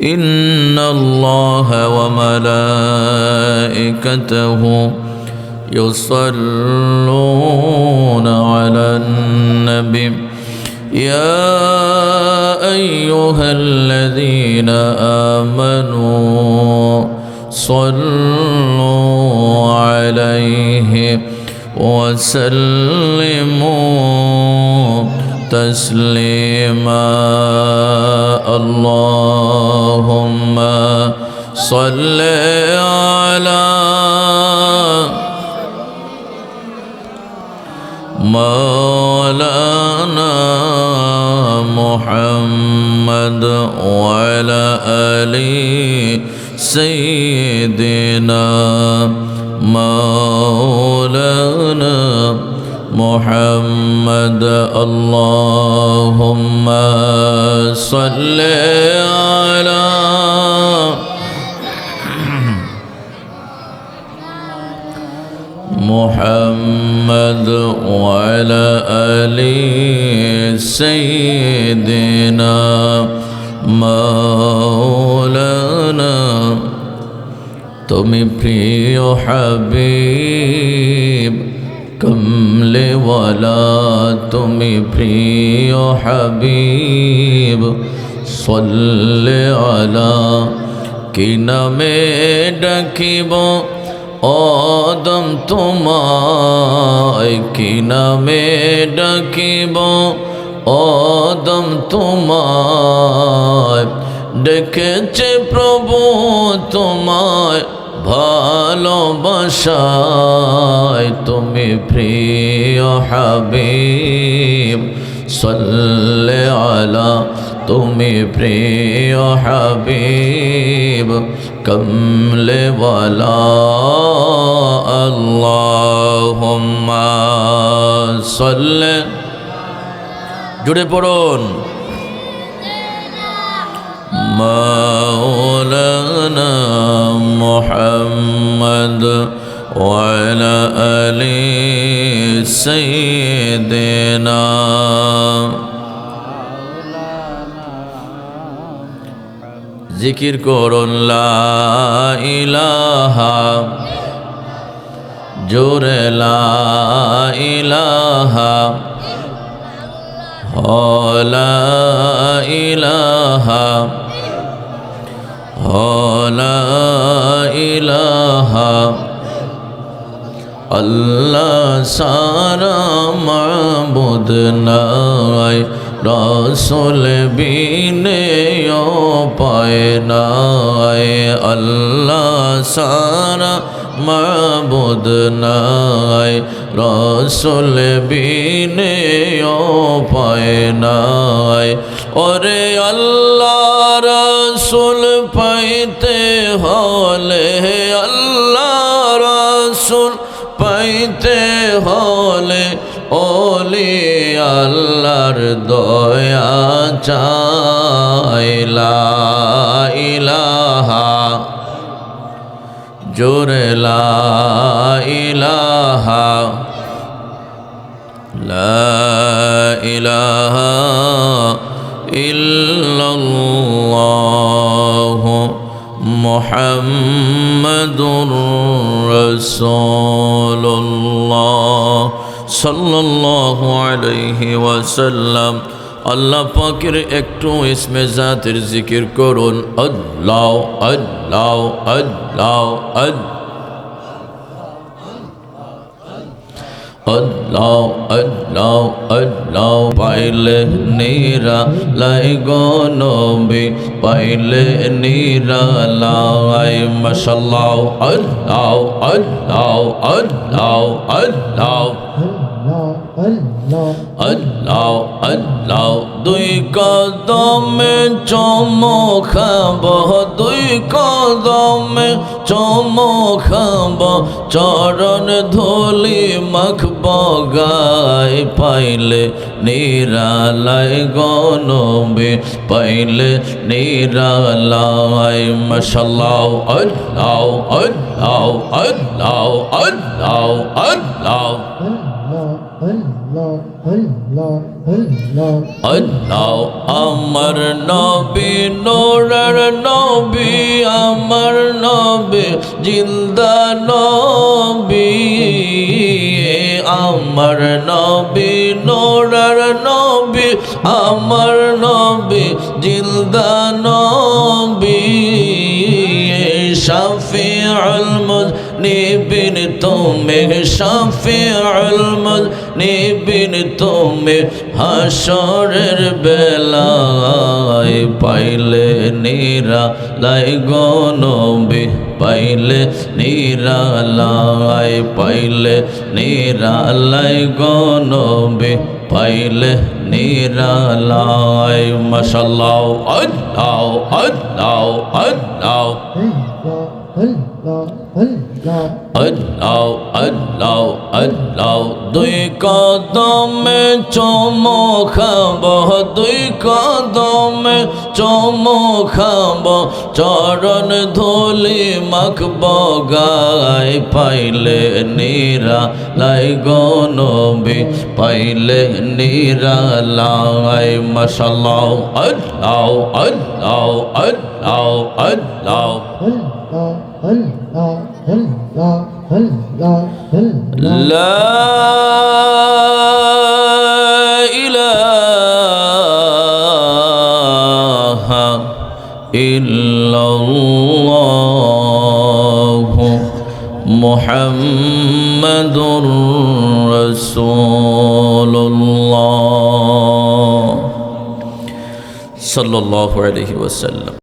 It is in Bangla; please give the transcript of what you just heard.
إن الله وملائكته يصلون على النبي يا أيها الذين آمنوا صلوا عليه وسلموا تسليما اللهم صل على مولانا محمد وعلى آل سيدنا مولانا محمد اللهم صل على محمد وعلى آل سيدنا مولانا তুমি প্রিয় হাবিব কমলেওয়ালা তুমি প্রিয় হাবিব সাল্লি আলা কি নামে ডাকিব আদম তোমায় কি নামে ডাকিব আদম তোমায় ডেকেছে প্রভু তোমায় ভালোবাসায় তুমি প্রিয় হাবিব সাল্লি আলা তুমি প্রিয় হাবিব কমলেওয়ালা আল্লাহুম্মা সাল্লি জুড়ে পড়ুন مولانا محمد وعلى آل سيدنا জিকির করুন লা ইলাহা জোরে লা ইলাহা লা ইলাহা লা ইলাহা আল্লাহ সারা মাবুদ নাই রাসূল বিনে পায় নাই আল্লাহ সারা মাবুদ নাই রাসূল বিনে পায় নাই ওরে আল্লাহ রাসূল পাইতে হলে আল্লাহ রাসূল পাইতে হলে ওলি আল্লাহর দয়া চাই লা ইলাহা জোরে লা ইলাহা লা ইলাহা ইল্লাল্লাহু মুহাম্মাদুর রাসূলুল্লাহ সাল্লাল্লাহু আলাইহি ওয়াসাল্লাম আল্লাহ পাকের একটু ইসমে জাতের জিকির করুন আল্লাহ আল্লাহ আল্লাহ আল্লাহ আল্লাহ আল্লাহ পাইলে নিরা লাই গো নবী পাইলে নিরা লাই মাশাআল্লাহ আল্লাহ আল্লাহ আল্লাহ আল্লাহ আল্লাহ আল্লাহ দুই কদমে চমকাব দুই কদমে চমকাব চরণ ধুলি মাখব গায় পাইলে নিরালাই গো নবী পাইলে নিরালাই মাশাআল্লাহ আল্লাহ আল্লাহ আল্লাহ আল্লাহ আল্লাহ আল্লাহ আল্লাহ আল্লাহ আল্লাহ আমার নবী নূরের নবী আমার নবী জিন্দা নবী আমার নবী নূরের নবী আমার নবী জিন্দা নবী শাফিউল মুযনিবিন তুমি শাফিউল মুযনিবিন তুমি হাসরের বেলায় পাইলে নিরালাই গো নবী পাইলে নিরালাই পাইলে নিরালাই গো নবী পাইলে নিরালাই মাশাআল্লাহ আল্লাহ আল্লাহ আল্লাহ আল্লাহ আল্লাহ আল্লাহ আল্লাহ আল্লাহ দুই কদমে চমকাব দুই কদমে চমকাব চরণ ধুলি মাখব গায় পাইলে নিরালাই গো নবী পাইলে নিরালাই মাশাআল্লাহ আল্লাহ আল্লাহ আল্লাহ আল্লাহ আল্লাহ আল্লাহ আল্লাহ আল্লাহ لا إله إلا الله محمد رسول الله صلى الله عليه وسلم